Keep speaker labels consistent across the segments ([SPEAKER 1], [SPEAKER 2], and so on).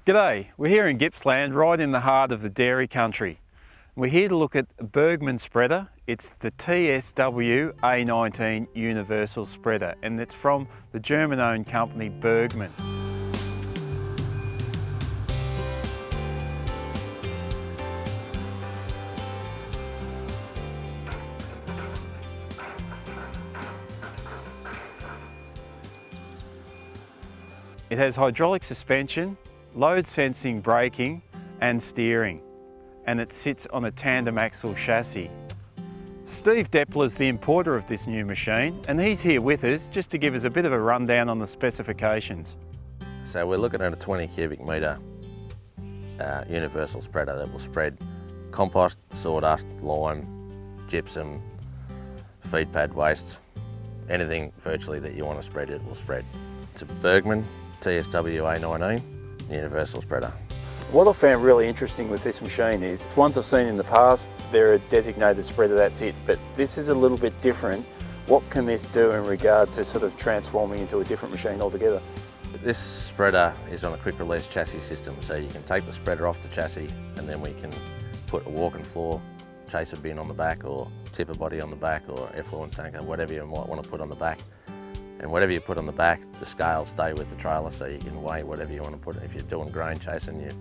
[SPEAKER 1] G'day, we're here in Gippsland, right in the heart of the dairy country. We're here to look at a Bergmann spreader. It's the TSW A19 universal spreader, and it's from the German-owned company Bergmann. It has hydraulic suspension, load sensing braking and steering, and it sits on a tandem axle chassis. Steve Deppler is the importer of this new machine, and he's here with us just to give us a bit of a rundown on the specifications.
[SPEAKER 2] So we're looking at a 20 cubic metre universal spreader that will spread compost, sawdust, lime, gypsum, feed pad waste, anything virtually that you want to spread, it will spread. It's a Bergmann TSW A19 universal spreader.
[SPEAKER 1] What I found really interesting with this machine is, ones I've seen in the past, they're a designated spreader, that's it, but this is a little bit different. What can this do in regard to sort of transforming into a different machine altogether?
[SPEAKER 2] This spreader is on a quick release chassis system, so you can take the spreader off the chassis and then we can put a walking floor, chaser bin on the back, or tipper body on the back, or effluent tanker, whatever you might want to put on the back. And whatever you put on the back, the scales stay with the trailer, so you can weigh whatever you want to put. If you're doing grain chasing, you're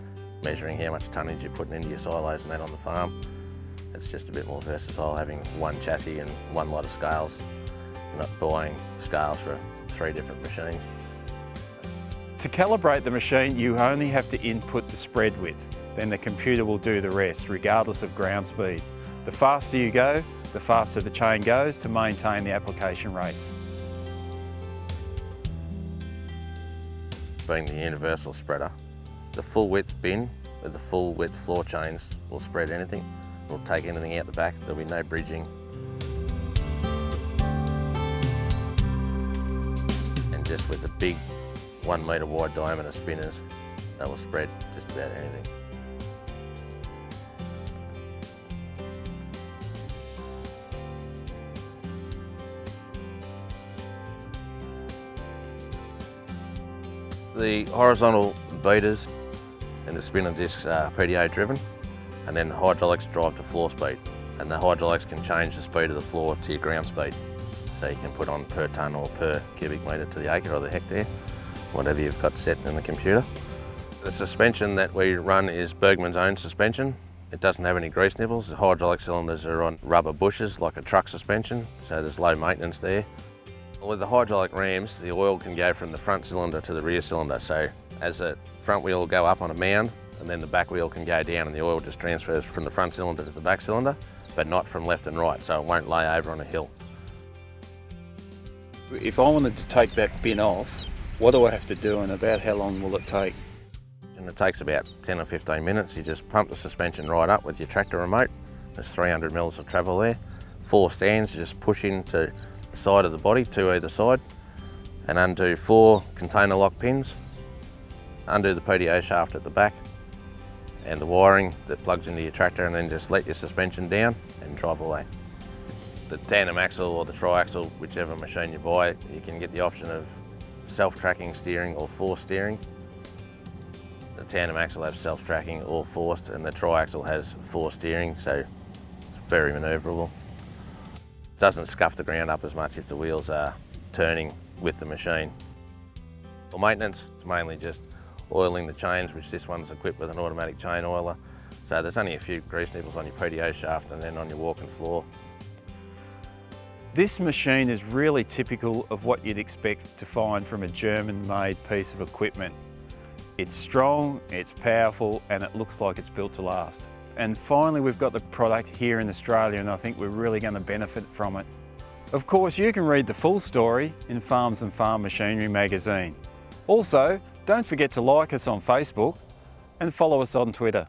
[SPEAKER 2] measuring how much tonnage you're putting into your silos and that on the farm. It's just a bit more versatile having one chassis and one lot of scales. You're not buying scales for 3 different machines.
[SPEAKER 1] To calibrate the machine, you only have to input the spread width. Then the computer will do the rest, regardless of ground speed. The faster you go, the faster the chain goes to maintain the application rates.
[SPEAKER 2] Being the universal spreader, the full width bin with the full width floor chains will spread anything. We'll take anything out the back, there'll be no bridging. And just with the big 1 metre wide diameter spinners, they will spread just about anything. The horizontal beaters and the spinner discs are PDA driven, and then the hydraulics drive to floor speed. And the hydraulics can change the speed of the floor to your ground speed. So you can put on per tonne or per cubic metre to the acre or the hectare, whatever you've got set in the computer. The suspension that we run is Bergmann's own suspension. It doesn't have any grease nibbles. The hydraulic cylinders are on rubber bushes like a truck suspension, so there's low maintenance there. With the hydraulic rams, the oil can go from the front cylinder to the rear cylinder. So as the front wheel will go up on a mound, and then the back wheel can go down, and the oil just transfers from the front cylinder to the back cylinder, but not from left and right, so it won't lay over on a hill.
[SPEAKER 1] If I wanted to take that bin off, what do I have to do and about how long will it take?
[SPEAKER 2] And it takes about 10 or 15 minutes. You just pump the suspension right up with your tractor remote. There's 300 mils of travel there. 4 stands, you just push into the side of the body, 2 either side, and undo 4 container lock pins. Undo the PDA shaft at the back and the wiring that plugs into your tractor, and then just let your suspension down and drive away. The tandem axle or the tri-axle, whichever machine you buy, you can get the option of self-tracking steering or forced steering. The tandem axle has self-tracking or forced, and the tri-axle has forced steering, so it's very manoeuvrable. It doesn't scuff the ground up as much if the wheels are turning with the machine. For maintenance, it's mainly just oiling the chains, which this one's equipped with an automatic chain oiler. So there's only a few grease nibbles on your PDA shaft and then on your walking floor.
[SPEAKER 1] This machine is really typical of what you'd expect to find from a German-made piece of equipment. It's strong, it's powerful, and it looks like it's built to last. And finally, we've got the product here in Australia, and I think we're really going to benefit from it. Of course, you can read the full story in Farms and Farm Machinery magazine. Also, don't forget to like us on Facebook and follow us on Twitter.